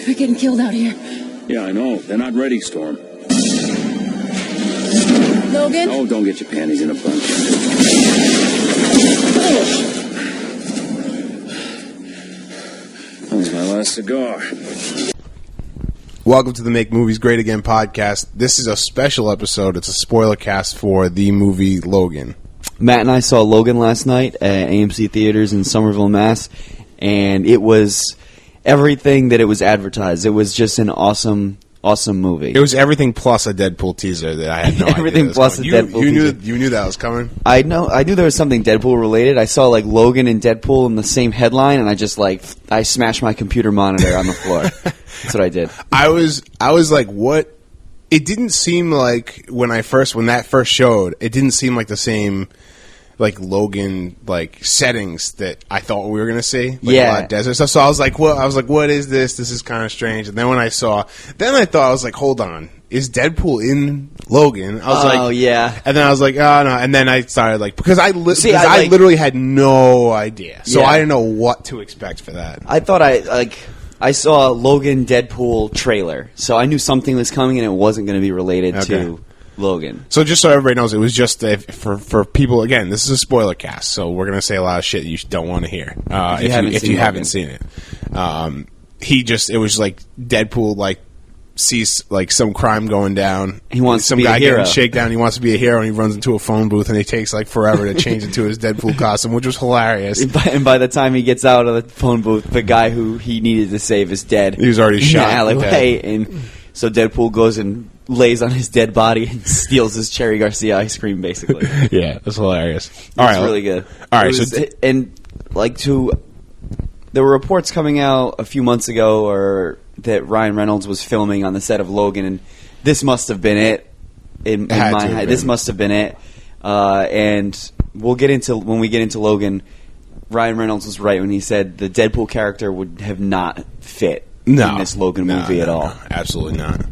They're getting killed out here. Yeah, I know. They're not ready, Storm. Logan? Oh, don't get your panties in a bunch. That was my last cigar. Welcome to the Make Movies Great Again podcast. This is a special episode. It's a spoiler cast for the movie Logan. Matt and I saw Logan last night at AMC Theaters in Somerville, Mass., and it was everything that it was advertised. It was just an awesome movie. It was everything plus a Deadpool teaser that I had no idea. Everything plus a Deadpool teaser. You knew that was coming? I knew there was something Deadpool related. I saw like Logan and Deadpool in the same headline, and I smashed my computer monitor on the floor. That's what I did. I was like, what? It didn't seem like when that first showed, it didn't seem like the same like Logan like settings that I thought we were gonna see. Like a lot of desert stuff. So I was like, what is this? This is kind of strange. And then I thought I was like, hold on, is Deadpool in Logan? I was oh yeah. And then I was like, oh no. And then I started like because I literally had no idea, so I didn't know what to expect for that. I thought I saw a Logan Deadpool trailer, so I knew something was coming, and it wasn't going to be related to Logan. So just so everybody knows, it was just for people. Again, this is a spoiler cast, so we're going to say a lot of shit you don't want to hear if you haven't seen it. It was like Deadpool like sees like some crime going down. He wants some to be guy a hero. getting shakedown. He wants to be a hero, and he runs into a phone booth, and it takes like forever to change into his Deadpool costume, which was hilarious. And by the time he gets out of the phone booth, the guy who he needed to save is dead. He was already shot in the alleyway, and so Deadpool goes and lays on his dead body and steals his Cherry Garcia ice cream, basically. Yeah, it was hilarious. It's really good. All right, there were reports coming out a few months ago that Ryan Reynolds was filming on the set of Logan, and this must have been it. This must have been it. And when we get into Logan, Ryan Reynolds was right when he said the Deadpool character would have not fit in this Logan movie at all. No, absolutely not.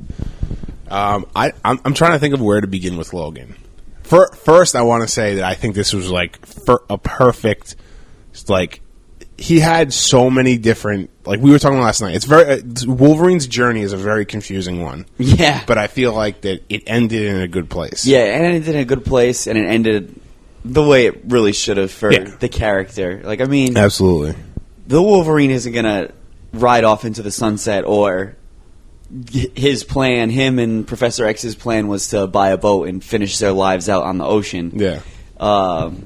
I'm trying to think of where to begin with Logan. First, I want to say that I think this was like a perfect, like, he had so many different, like we were talking about last night. Wolverine's journey is a very confusing one. Yeah, but I feel like that it ended in a good place. Yeah, and it ended in a good place, and it ended the way it really should have for the character. Like, I mean, absolutely, the Wolverine isn't gonna ride off into the sunset, or his plan, him and Professor X's plan was to buy a boat and finish their lives out on the ocean. Yeah.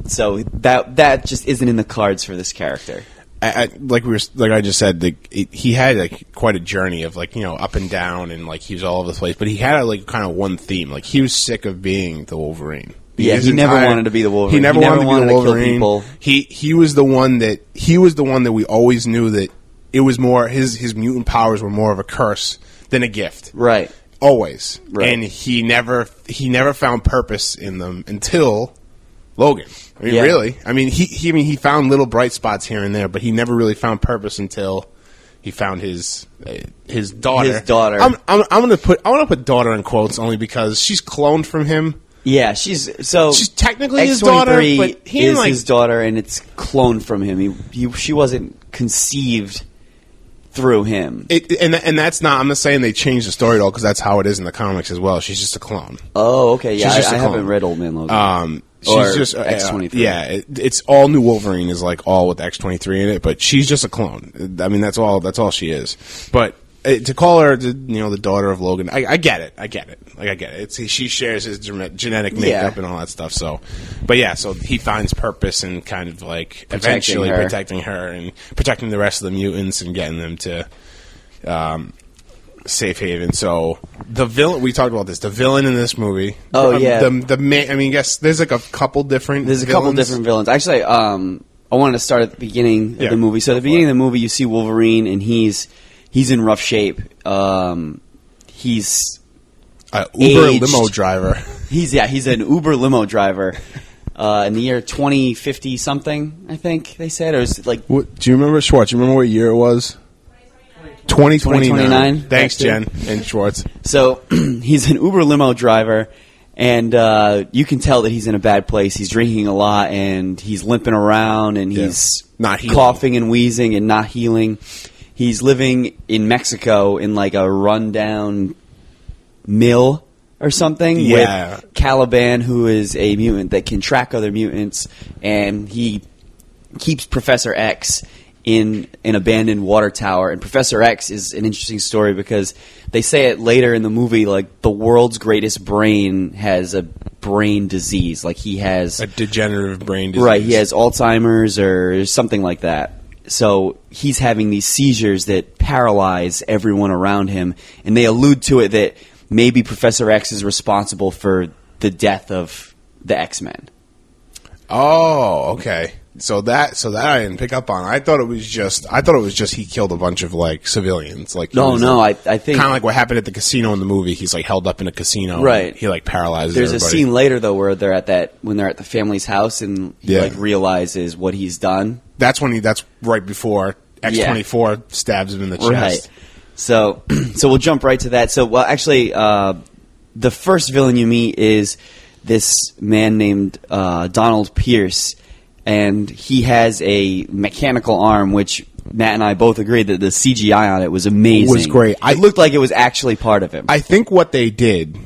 So that just isn't in the cards for this character. Like I just said, he had like quite a journey of like, you know, up and down, and like he was all over the place. But he had like kind of one theme. Like he was sick of being the Wolverine. He never wanted to be the Wolverine. He never wanted to be the Wolverine. Kill people. He was the one that we always knew that it was more his mutant powers were more of a curse than a gift. Right. Always. Right. And he never found purpose in them until Logan. I mean, really. I mean, he found little bright spots here and there, but he never really found purpose until he found his daughter. His daughter. I want to put daughter in quotes only because she's cloned from him. Yeah, she's technically his daughter, but he is his daughter, and it's cloned from him. She wasn't conceived through him. And that's not. I'm not saying they changed the story at all, because that's how it is in the comics as well. She's just a clone. Oh, okay. Yeah, I haven't read Old Man Logan. She's just X-23. It's all New Wolverine is like all with X-23 in it, but she's just a clone. I mean, that's all she is. But to call her, the daughter of Logan, I get it. Like, I get it. She shares his genetic makeup and all that stuff. So, so he finds purpose in kind of like eventually protecting her and protecting the rest of the mutants and getting them to safe haven. So the villain, we talked about this. The villain in this movie. Oh yeah. The main. I mean, I guess there's like a couple different. There's a couple different villains. Actually, I wanted to start at the beginning of the movie. So at the beginning of the movie, you see Wolverine, and he's in rough shape. He's Uber limo driver. He's an Uber limo driver. In the year 2050 something, I think they said, or is it like? What, do you remember, Schwartz? Do you remember what year it was? 2029. Thanks, Jen and Schwartz. So he's an Uber limo driver, and you can tell that he's in a bad place. He's drinking a lot, and he's limping around, and he's not coughing and wheezing and not healing. He's living in Mexico in like a rundown mill or something with Caliban, who is a mutant that can track other mutants, and he keeps Professor X in an abandoned water tower. And Professor X is an interesting story because they say it later in the movie, like, the world's greatest brain has a brain disease. Like, he has a degenerative brain disease. Right, he has Alzheimer's or something like that. So he's having these seizures that paralyze everyone around him, and they allude to it that maybe Professor X is responsible for the death of the X-Men. Oh, okay. So that I didn't pick up on. I thought it was just he killed a bunch of like civilians. Like I think kind of like what happened at the casino in the movie. He's like held up in a casino. Right. He like paralyzes. There's everybody. a scene later though where they're at the family's house and he like realizes what he's done. That's right before X-24 stabs him in the chest. Right. So we'll jump right to that. So actually, the first villain you meet is this man named Donald Pierce. And he has a mechanical arm, which Matt and I both agreed that the CGI on it was amazing. It was great. It looked like it was actually part of him. I think what they did,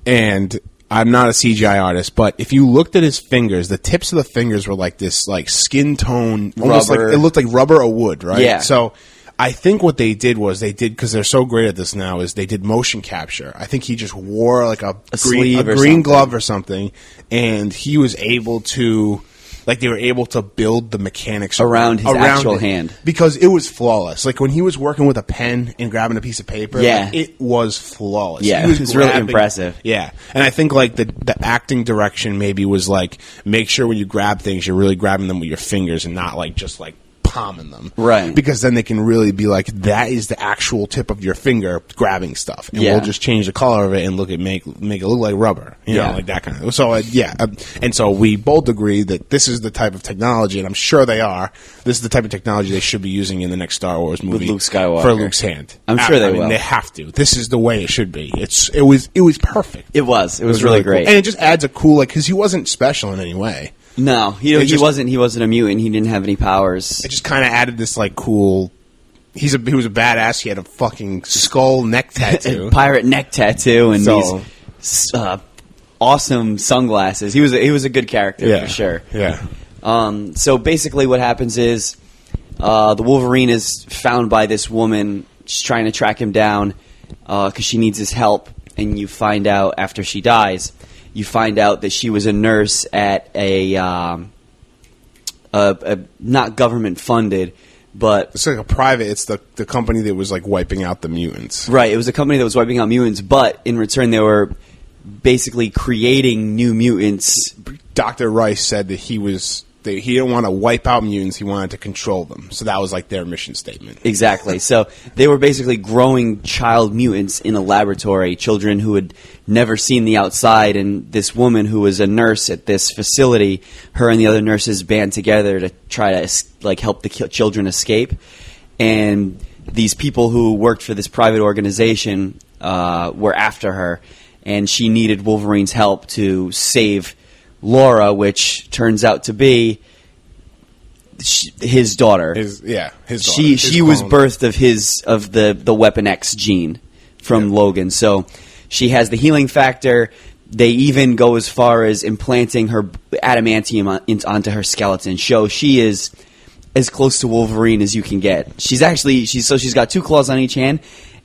and I'm not a CGI artist, but if you looked at his fingers, the tips of the fingers were like this like skin tone, almost rubber. like it looked like rubber or wood, right? Yeah. So I think what they did was because they're so great at this now, is they did motion capture. I think he just wore like a green glove or something, and he was able to. Like, they were able to build the mechanics around his actual hand. Because it was flawless. Like, when he was working with a pen and grabbing a piece of paper, like, it was flawless. Yeah, it was really impressive. Yeah. And I think, like, the acting direction maybe was, like, make sure when you grab things, you're really grabbing them with your fingers and not, like, just, like, palming them. Right. Because then they can really be like, that is the actual tip of your finger grabbing stuff. And we'll just change the color of it and make it look like rubber. You know, like that kind of. So, and so we both agree that this is the type of technology, and I'm sure they are, this is the type of technology they should be using in the next Star Wars movie. With Luke Skywalker. For Luke's hand. I'm sure they will. They have to. This is the way it should be. It was perfect. It was really great. Cool. And it just adds a cool, like, because he wasn't special in any way. No, he wasn't a mutant. He didn't have any powers. It just kind of added this like cool. He was a badass. He had a fucking skull neck tattoo, pirate neck tattoo, and these awesome sunglasses. He was a good character for sure. Yeah. So basically, what happens is the Wolverine is found by this woman. She's trying to track him down because she needs his help, and you find out after she dies. You find out that she was a nurse at a not government funded, but it's like a private. It's the company that was like wiping out the mutants. Right. It was a company that was wiping out mutants, but in return they were basically creating new mutants. Dr. Rice said that he didn't want to wipe out mutants. He wanted to control them. So that was like their mission statement. Exactly. So they were basically growing child mutants in a laboratory, children who had never seen the outside. And this woman who was a nurse at this facility, her and the other nurses band together to try to like help the children escape. And these people who worked for this private organization were after her, and she needed Wolverine's help to save Laura, which turns out to be his daughter. His daughter. She was birthed of the Weapon X gene from Logan. So she has the healing factor. They even go as far as implanting her adamantium onto her skeleton. So she is as close to Wolverine as you can get. She's got 2 claws on each hand,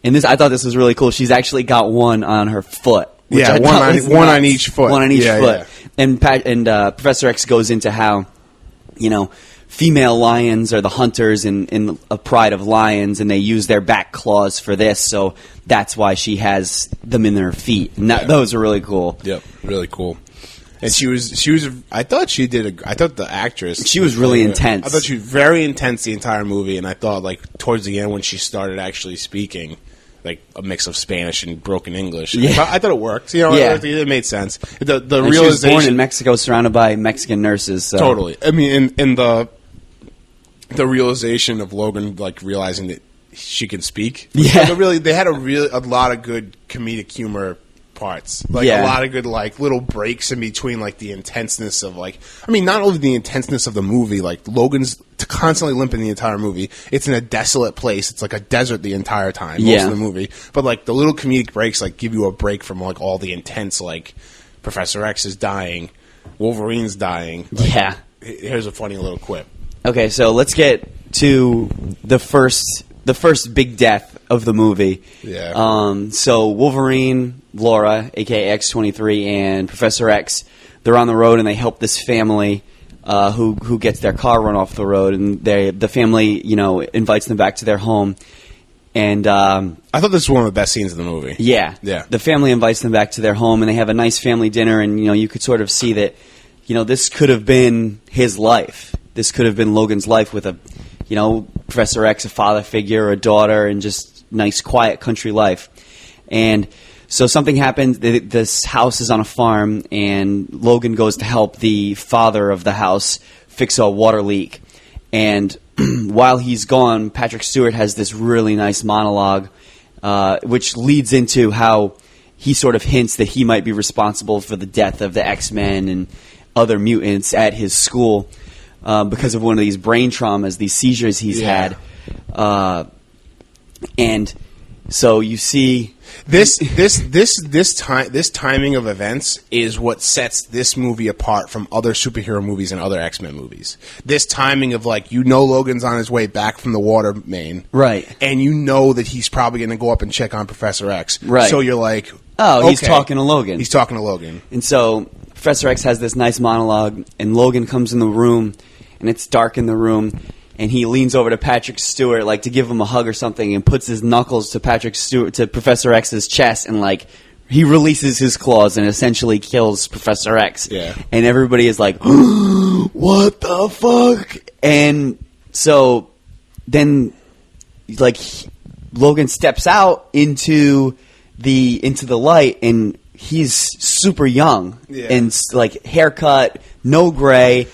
and I thought this was really cool. She's actually got one on her foot. One on each foot. One on each foot. Yeah. And Professor X goes into how, female lions are the hunters in a pride of lions, and they use their back claws for this, so that's why she has them in her feet. And those are really cool. Yep, really cool. And she was. I thought the actress. She was really intense. I thought she was very intense the entire movie, and I thought like towards the end when she started actually speaking, like a mix of Spanish and broken English. Yeah. I thought it worked. It made sense. The realization. She was born in Mexico, surrounded by Mexican nurses. So. Totally. I mean, in the realization of Logan like realizing that she can speak. Yeah. They had a lot of good comedic humor parts. Like a lot of good like little breaks in between like the intenseness of like not only the intenseness of the movie, like Logan's constantly limping the entire movie. It's in a desolate place. It's like a desert the entire time, most of the movie. But like the little comedic breaks like give you a break from like all the intense like Professor X is dying, Wolverine's dying. Like, here's a funny little quip. Okay, so let's get to the first big death of the movie. Yeah. So Wolverine, Laura, aka X-23, and Professor X, they're on the road and they help this family who gets their car run off the road, and the family, invites them back to their home. And I thought this was one of the best scenes in the movie. Yeah. The family invites them back to their home, and they have a nice family dinner, and you could sort of see that, this could have been his life. This could have been Logan's life with Professor X, a father figure, a daughter, and just nice, quiet country life. And so something happened. This house is on a farm, and Logan goes to help the father of the house fix a water leak. And while he's gone, Patrick Stewart has this really nice monologue, which leads into how he sort of hints that he might be responsible for the death of the X-Men and other mutants at his school. Because of one of these brain traumas, these seizures he's had. And so you see this timing of events is what sets this movie apart from other superhero movies and other X-Men movies. This timing of Logan's on his way back from the water main. Right. And that he's probably going to go up and check on Professor X. Right. So you're like, he's talking to Logan. He's talking to Logan. And so Professor X has this nice monologue, and Logan comes in the room, and it's dark in the room, and he leans over to Patrick Stewart, to give him a hug or something, and puts his knuckles to Professor X's chest, and he releases his claws and essentially kills Professor X. Yeah. And everybody is like, what the fuck? And so then, Logan steps out into the light, and he's super young and haircut, no gray.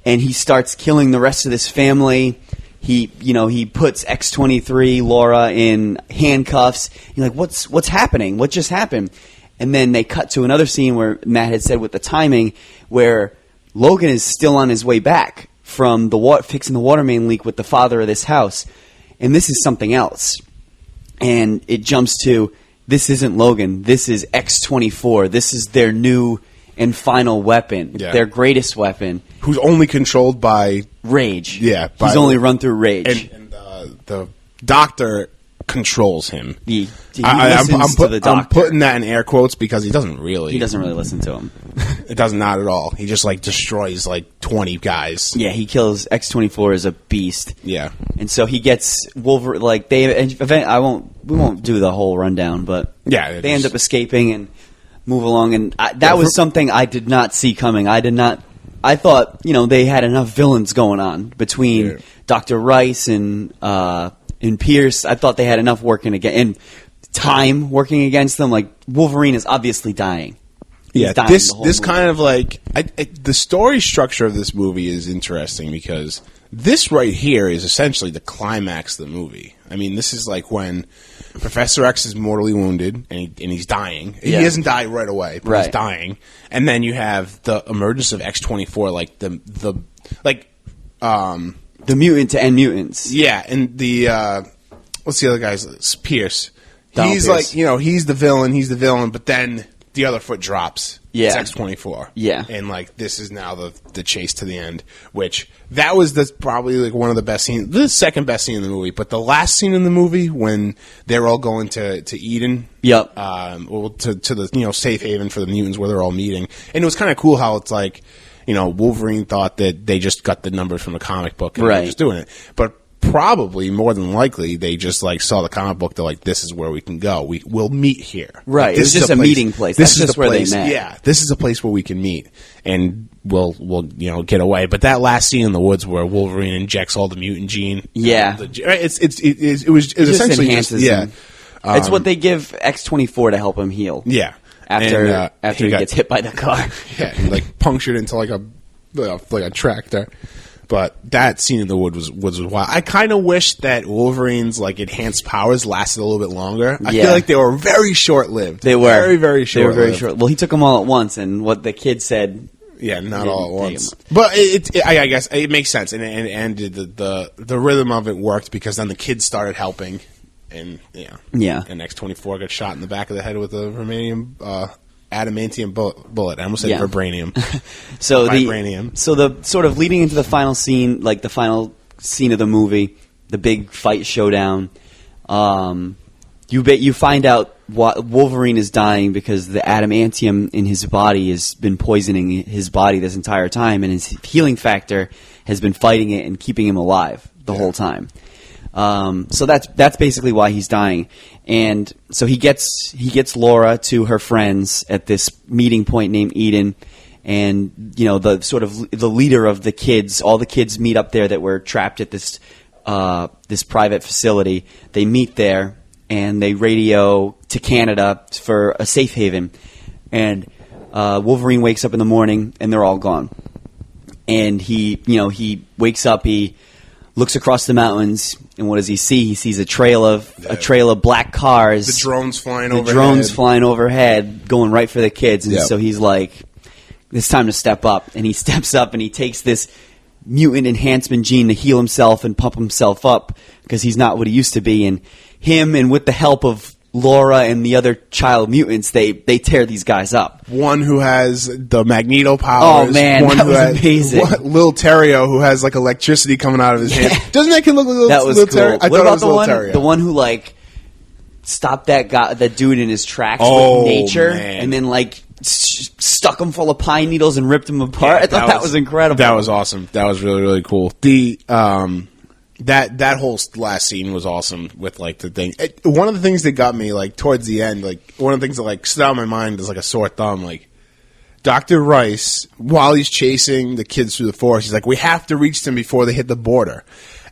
And he starts killing the rest of this family. He puts X-23, Laura, in handcuffs. You're like, what's happening? What just happened? And then they cut to another scene where Matt had said with the timing, where Logan is still on his way back from fixing the water main leak with the father of this house. And this is something else. And it jumps to, this isn't Logan. This is X-24. This is their new and final weapon, their greatest weapon. Who's only controlled by rage. Yeah. He's only run through rage. And the doctor controls him. He listens to the doctor. I'm putting that in air quotes because he doesn't really listen to him. It does not at all. He just destroys 20 guys. Yeah, he kills X-24 as a beast. Yeah. And so he gets Wolverine, we won't do the whole rundown, but they end up escaping and move along, and that was something I did not see coming. I thought, they had enough villains going on between Dr. Rice and Pierce. I thought they had enough working and time working against them. Wolverine is obviously dying. He's dying this kind of the story structure of this movie is interesting because this right here is essentially the climax of the movie. This is when Professor X is mortally wounded and he's dying. He doesn't die right away, but he's dying. And then you have the emergence of X-24, the mutant to end mutants. Yeah, and the what's the other guy's? Pierce. Donald Pierce. He's the villain, but then the other foot drops. Yeah. It's X-24. Yeah. And this is now the chase to the end, which that was probably one of the best scenes, the second best scene in the movie, but the last scene in the movie when they're all going to Eden. Yep. To the safe haven for the mutants where they're all meeting. And it was kind of cool how it's Wolverine thought that they just got the numbers from the comic book and they're just doing it. But probably more than likely they just saw the comic book. They're this is where we can go. We'll meet here. Right. This is just a meeting place. This That's is just where place, they met. Yeah. This is a place where we can meet and we'll get away. But that last scene in the woods where Wolverine injects all the mutant gene. Yeah. It was essentially enhances him. It's what they give X-24 to help him heal. Yeah. After he gets hit by the car. Yeah. Punctured into a tractor. But that scene in the wood was wild. I kind of wish that Wolverine's like enhanced powers lasted a little bit longer. I feel like they were very short lived. They were very, very short. They were very short. Well, he took them all at once, and what the kid said. Yeah, not all at once. But I guess it makes sense, and the rhythm of it worked because then the kids started helping, and and X-24 got shot in the back of the head with a adamantium bullet. I almost said vibranium. So vibranium. So the sort of leading into the final scene, like the final scene of the movie, the big fight showdown. You find out Wolverine is dying because the adamantium in his body has been poisoning his body this entire time, and his healing factor has been fighting it and keeping him alive the whole time. So that's basically why he's dying. And so he gets Laura to her friends at this meeting point named Eden, and the sort of the leader of the kids. All the kids meet up there that were trapped at this private facility. They meet there. And they radio to Canada for a safe haven. And Wolverine wakes up in the morning, and they're all gone. And he wakes up, he looks across the mountains, and what does he see? He sees a trail of black cars. The drones flying overhead, going right for the kids. And so he's like, it's time to step up. And he steps up, and he takes this mutant enhancement gene to heal himself and pump himself up because he's not what he used to be. And him, and with the help of Laura and the other child mutants, they tear these guys up. One who has the Magneto powers. Oh man, that was amazing. Lil Terrio, who has like electricity coming out of his hand. Doesn't that kid look like that was Lil cool. Terrio? I what thought about it was Lil Terrio. The one who like stopped that dude in his tracks with nature, and then like stuck him full of pine needles and ripped him apart? I thought that was incredible. That was awesome. That was really, really cool. The that whole last scene was awesome with like the thing. One of the things that got me like towards the end, like one of the things that like stood out in my mind is like a sore thumb. Like Dr. Rice, while he's chasing the kids through the forest, he's like, "We have to reach them before they hit the border."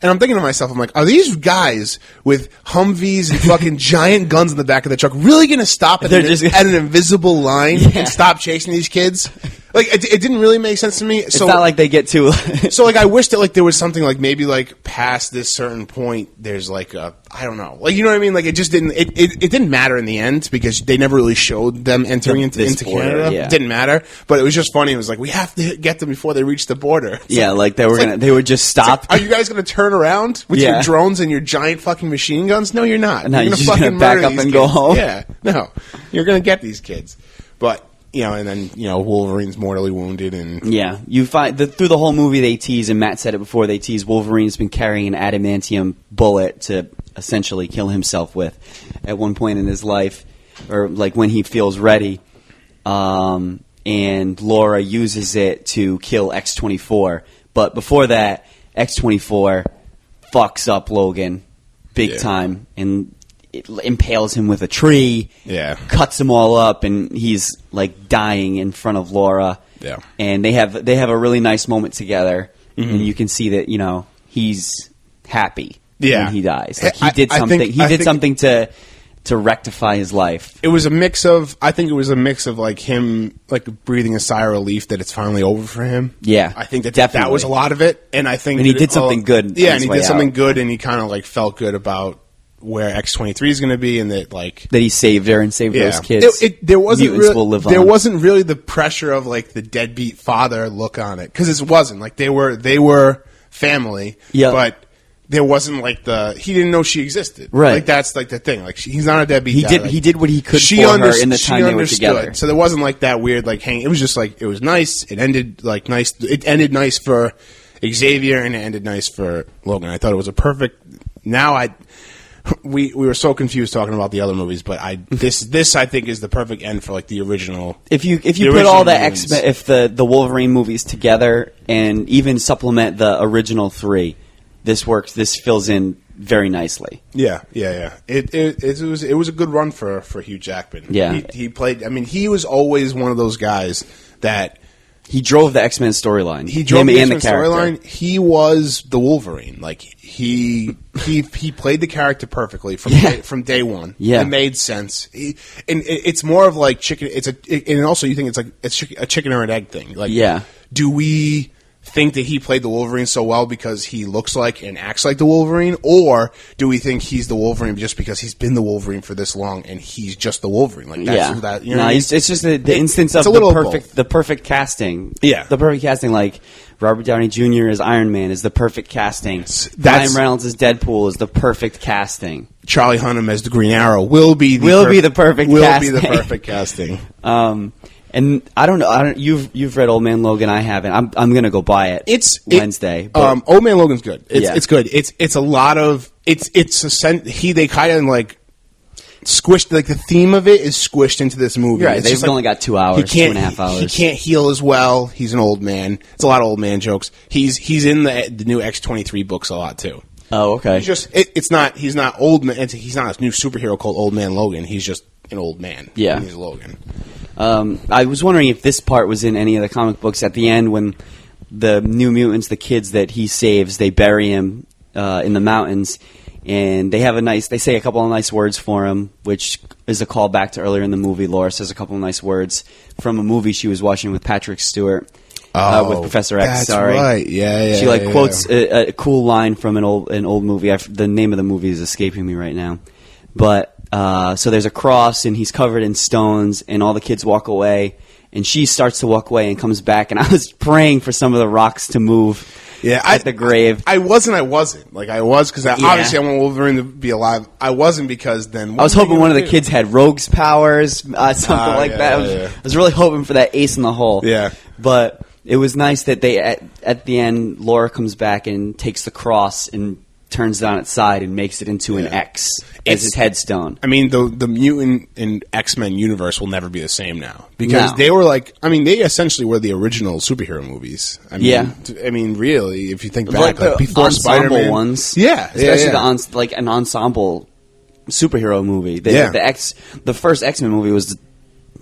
And I'm thinking to myself, I'm like, are these guys with Humvees and fucking giant guns in the back of the truck really going to stop at an invisible line and stop chasing these kids? Like, it didn't really make sense to me. It's not like they get too... So, like, I wish that, like, there was something, like, maybe, like, past this certain point, there's, like, I don't know. Like, you know what I mean? Like, it just didn't... It didn't matter in the end because they never really showed them entering into Canada. Yeah. It didn't matter. But it was just funny. It was like, we have to get them before they reach the border. It's like they would just stop. Like, are you guys going to turn around with your drones and your giant fucking machine guns? No, you're not. No, you're just going to back up and go home. Yeah. No. You're going to get these kids. But... and then, Wolverine's mortally wounded. And you find through the whole movie they tease, and Matt said it before, they tease Wolverine's been carrying an adamantium bullet to essentially kill himself with at one point in his life, or like when he feels ready. And Laura uses it to kill X-24. But before that, X-24 fucks up Logan big time, and it impales him with a tree, cuts him all up, and he's like dying in front of Laura. Yeah. And they have a really nice moment together, and you can see that he's happy when he dies. Like he did something. He did something to rectify his life. It was a mix of. I think it was a mix of like him like breathing a sigh of relief that it's finally over for him. Yeah, I think that was a lot of it, and I think he did something good. Yeah, and he did something good, and he kind of like felt good about where X-23 is going to be, and that he saved her and saved those kids. There wasn't will live on. There wasn't really the pressure of like the deadbeat father look on it, because it wasn't like they were family, but there wasn't like he didn't know she existed. Right, like that's like the thing. Like he's not a deadbeat. He did what he could for her in the time they were together. So there wasn't like that weird like hang. It was just like it was nice. It ended like nice. It ended nice for Xavier, and it ended nice for Logan. I thought it was a perfect. We were so confused talking about the other movies, but this I think is the perfect end for like the original. If you put all the X-Men, if the Wolverine movies together and even supplement the original 3, this works. This fills in very nicely. Yeah. It was a good run for Hugh Jackman. Yeah, he played. I mean, he was always one of those guys that. He drove the X-Men storyline. He drove the X-Men storyline. He was the Wolverine. Like he played the character perfectly from day one. Yeah, it made sense. And it's more of like chicken. And also you think it's like it's a chicken or an egg thing. Like, do we think that he played the Wolverine so well because he looks like and acts like the Wolverine, or do we think he's the Wolverine just because he's been the Wolverine for this long and he's just the Wolverine? Like that's that. You know it's just the instance of the perfect casting. Yeah, the perfect casting. Like Robert Downey Jr. as Iron Man is the perfect casting. Ryan Reynolds as Deadpool is the perfect casting. Charlie Hunnam as the Green Arrow will be the perfect casting. And I don't know. You've read Old Man Logan. I haven't. I'm gonna go buy it. It's Wednesday. Old Man Logan's good. It's good. It's a lot of they kind of like squished, like the theme of it is squished into this movie. Right. They've only got 2 hours, 2.5 hours. He can't heal as well. He's an old man. It's a lot of old man jokes. He's in the new X-23 books a lot too. Oh, okay. He's not old man. He's not a new superhero called Old Man Logan. He's just an old man. Yeah. He's Logan. I was wondering if this part was in any of the comic books at the end when the New Mutants, the kids that he saves, they bury him in the mountains, and they say a couple of nice words for him, which is a callback to earlier in the movie. Laura says a couple of nice words from a movie she was watching with Patrick Stewart. With Professor X, that's right. Yeah. She quotes a cool line from an old movie. The name of the movie is escaping me right now, but so there's a cross and he's covered in stones, and all the kids walk away, and she starts to walk away and comes back, and I was praying for some of the rocks to move. Yeah, at the grave. I wasn't. Like I was because obviously I want Wolverine to be alive. I wasn't because then I was hoping one of the kids had Rogue's powers, something like that. I was really hoping for that ace in the hole. Yeah, but it was nice that they at the end, Laura comes back and takes the cross and turns it on its side and makes it into an X as his headstone. I mean, the mutant and X-Men universe will never be the same now because they were they essentially were the original superhero movies. I mean, really, if you think back, like before Spider-Man ones, especially an ensemble superhero movie. The first X-Men movie was.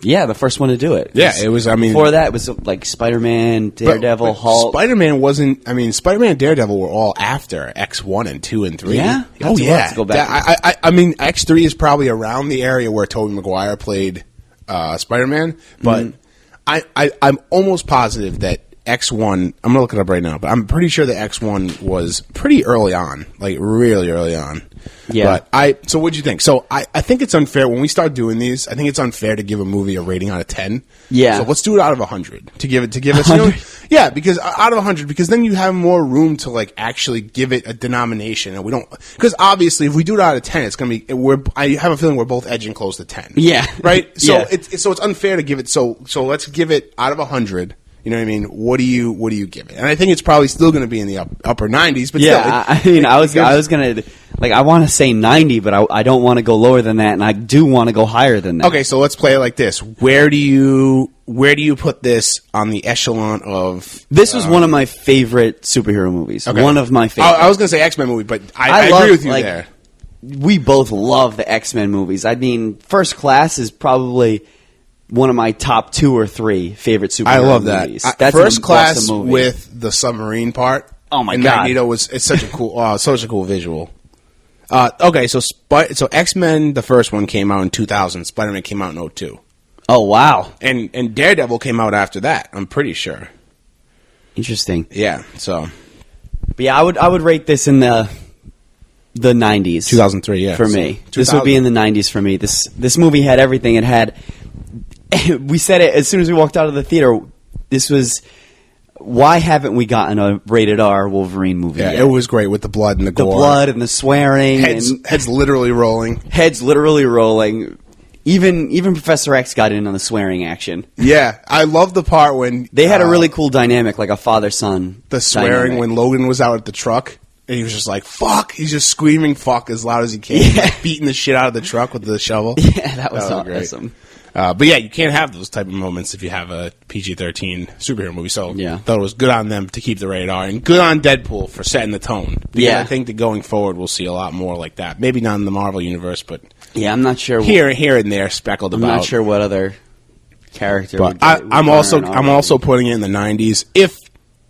The first one to do it. Yeah, it was. I mean, before that, it was like Spider-Man, Daredevil, Hulk. Spider-Man wasn't. I mean, Spider-Man and Daredevil were all after X1 and 2 and 3. Yeah. Let's go back. I mean, X3 is probably around the area where Tobey Maguire played Spider-Man, but I'm almost positive that X1. I'm gonna look it up right now, but I'm pretty sure that X1 was pretty early on, like really early on. Yeah. But so what'd you think? So I think it's unfair when we start doing these. I think it's unfair to give a movie a rating out of 10. Yeah. So let's do it out of 100 to give us. Because out of 100, because then you have more room to like actually give it a denomination, and we don't. Because obviously, if we do it out of 10, it's gonna be. I have a feeling we're both edging close to 10. Yeah. Right. So it's unfair to give it. So let's give it out of 100. You know what I mean? What do you give it? And I think it's probably still going to be in the upper 90s. But still, I was going to I want to say 90, but I don't want to go lower than that, and I do want to go higher than that. Okay, so let's play it like this. Where do you put this on the echelon of? This was one of my favorite superhero movies. Okay. One of my favorite. I was going to say X-Men movie, but I agree with you there. We both love the X-Men movies. I mean, First Class is probably one of my top 2 or 3 favorite superhero movies. I love that. That's First Class with the submarine part. Oh my god! Magneto it's such a cool visual. Okay, so X-Men, the first one came out in 2000. Spider-Man came out in 2002. Oh wow! And Daredevil came out after that. I'm pretty sure. Interesting. Yeah. So. But yeah, I would rate this in the 90s. 2003. Yeah. For me, this would be in the 90s for me. This movie had everything. It had. We said it as soon as we walked out of the theater. This was. Why haven't we gotten a rated R Wolverine movie yet? It was great with the blood and the gore. The blood and the swearing. Heads literally rolling. Heads literally rolling. Even Professor X got in on the swearing action. Yeah, I love the part when... They had a really cool dynamic, like a father-son The swearing dynamic. when Logan was out at the truck. And he was just like, fuck! He's just screaming fuck as loud as he can. Yeah. Like, beating the shit out of the truck with the shovel. Yeah, that was awesome. But yeah, you can't have those type of moments if you have a PG-13 superhero movie. So I thought it was good on them to keep the rated R, and good on Deadpool for setting the tone. Because I think that going forward we'll see a lot more like that. Maybe not in the Marvel universe, but I'm not sure here and there speckled about. I'm not sure what other character. But I'm also putting it in the 90s. If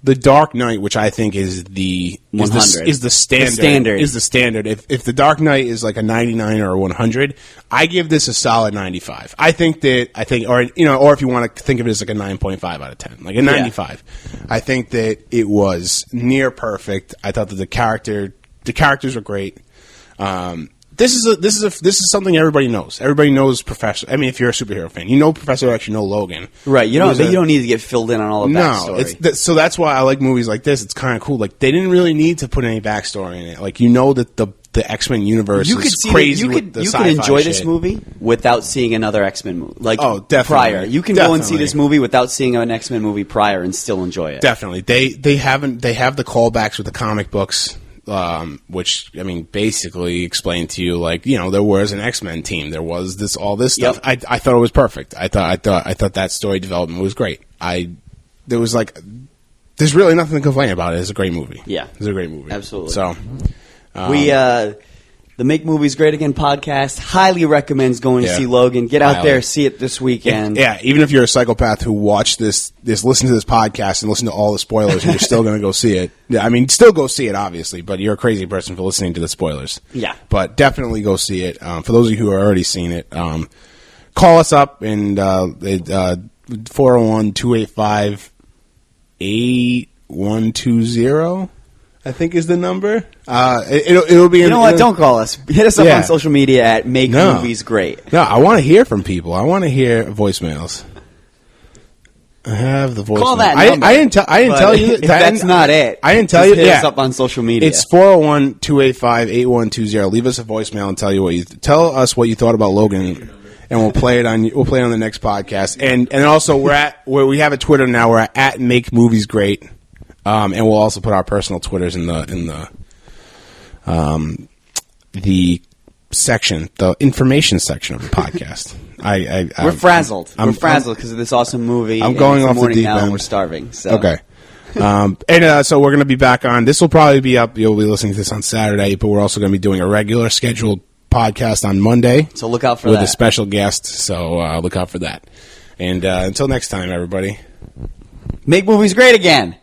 The Dark Knight, which I think is the 100 is the standard. Is the standard. If The Dark Knight is like a 99 or a 100, I give this a solid 95. or if you want to think of it as like a 9.5 out of 10, like a 95. Yeah. I think that it was near perfect. I thought that the characters were great. This is something everybody knows. Everybody knows Professor. I mean, if you're a superhero fan, you know Professor X, you know Logan. Right. You don't need to get filled in on all the backstory. No, so that's why I like movies like this. It's kind of cool. Like they didn't really need to put any backstory in it. Like you know that the X-Men universe is crazy. You could enjoy shit. This movie without seeing another X-Men movie. Like definitely. Prior, you can go and see this movie without seeing an X-Men movie prior and still enjoy it. Definitely. They have the callbacks with the comic books. Which I mean, basically explained to you, like there was an X-Men team, there was all this stuff. Yep. I thought it was perfect. I thought that story development was great. There's really nothing to complain about. It's a great movie. Yeah, it's a great movie. Absolutely. So the Make Movies Great Again podcast highly recommends going to see Logan. Get out there, see it this weekend. Even if you're a psychopath who watched this, listen to this podcast and listen to all the spoilers, and you're still going to go see it. Yeah, I mean, still go see it, obviously, but you're a crazy person for listening to the spoilers. Yeah. But definitely go see it. For those of you who have already seen it, call us up and 401-285-8120. I think is the number. It'll be. You know what? Don't call us. Hit us up on social media at Make Movies Great. No, I want to hear from people. I want to hear voicemails. I have the voicemail. Call that number. I didn't tell you. That's not it. I didn't tell you. Hit us up on social media. It's 401-285-8120. Leave us a voicemail and tell us what you thought about Logan, and we'll play it on the next podcast. And also we have a Twitter now. We're at Make Movies Great. And we'll also put our personal Twitters in the section, the information section of the podcast. We're frazzled. We're frazzled because of this awesome movie. I'm going off the deep now end. And we're starving. So. Okay. So we're going to be back on. This will probably be up. You'll be listening to this on Saturday, but we're also going to be doing a regular scheduled podcast on Monday. So look out for with that. A special guest. So look out for that. And until next time, everybody. Make movies great again.